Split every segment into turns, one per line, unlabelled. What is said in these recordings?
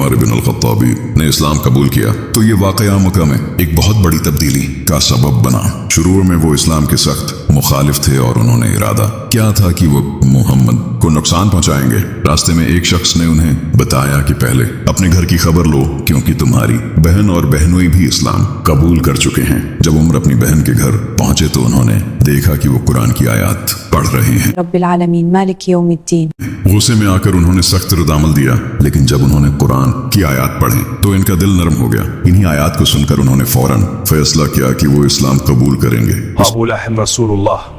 عمر بن الخطابی نے اسلام قبول کیا تو یہ واقعہ مکہ میں ایک بہت بڑی تبدیلی کا سبب بنا۔ شروع میں وہ اسلام کے سخت مخالف تھے اور انہوں نے ارادہ کیا تھا کہ وہ محمد کو نقصان پہنچائیں گے۔ راستے میں ایک شخص نے انہیں بتایا کہ پہلے اپنے گھر کی خبر لو کیونکہ تمہاری بہن اور بہنوئی بھی اسلام قبول کر چکے ہیں۔ جب عمر اپنی بہن کے گھر پہنچے تو انہوں نے دیکھا کہ وہ قرآن کی آیات پڑھ رہے ہیں۔
رب العالمین مالک یوم الدین۔
غصے میں آ کر انہوں نے سخت رد عمل دیا، لیکن جب انہوں نے قرآن کی آیات پڑھی تو ان کا دل نرم ہو گیا۔ انہی آیات کو سن کر انہوں نے فوراً فیصلہ کیا کہ وہ اسلام قبول کریں گے۔
ابو لہب رسول اللہ۔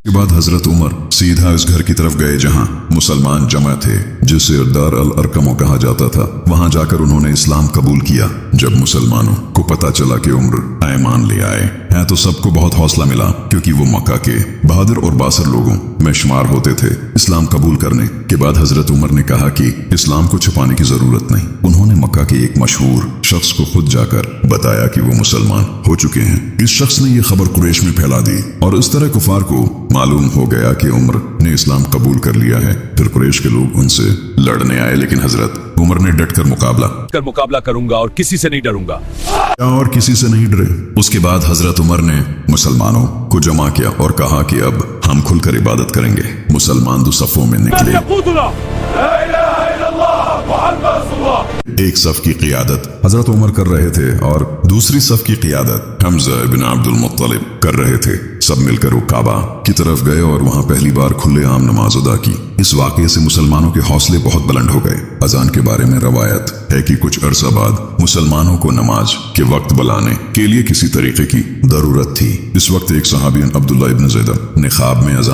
کے بعد حضرت عمر سیدھا اس گھر کی طرف گئے جہاں مسلمان جمع تھے، جسے دار الارقم کہا جاتا تھا۔ وہاں جا کر انہوں نے اسلام قبول کیا۔ جب مسلمانوں کو پتا چلا کہ عمر ایمان لے آئے ہیں تو سب کو بہت حوصلہ ملا، کیونکہ وہ مکہ کے بہادر اور باصر لوگوں میں شمار ہوتے تھے۔ اسلام قبول کرنے کے بعد حضرت عمر نے کہا کہ اسلام کو چھپانے کی ضرورت نہیں۔ انہوں نے مکہ کے ایک مشہور شخص کو خود جا کر بتایا کہ وہ مسلمان ہو چکے ہیں۔ اس شخص نے یہ خبر قریش میں پھیلا دی اور اس طرح کفار کو معلوم ہو گیا کہ عمر نے اسلام قبول کر لیا ہے۔ پھر قریش کے لوگ ان سے لڑنے آئے، لیکن حضرت عمر نے ڈٹ کر
مقابلہ کروں گا اور کسی سے نہیں ڈروں گا۔
اور کسی سے نہیں ڈرے۔ اس کے بعد حضرت عمر نے مسلمانوں کو جمع کیا اور کہا کہ اب ہم کھل کر عبادت کریں گے۔ مسلمان دو صفوں میں نکلے۔ ایک صف کی قیادت حضرت عمر کر رہے تھے اور دوسری صف کی قیادت حمزہ بن عبد المطلب کر رہے تھے۔ سب مل کر وہ کعبہ کی طرف گئے اور وہاں پہلی بار کھلے عام نماز ادا کی۔ اس واقعے سے مسلمانوں کے حوصلے بہت بلند ہو گئے۔ اذان کے بارے میں روایت ہے کہ کچھ عرصہ بعد مسلمانوں کو نماز کے وقت بلانے کے لیے کسی طریقے کی ضرورت تھی۔ اس وقت ایک صحابی عبداللہ ابن زید نے خواب میں اذان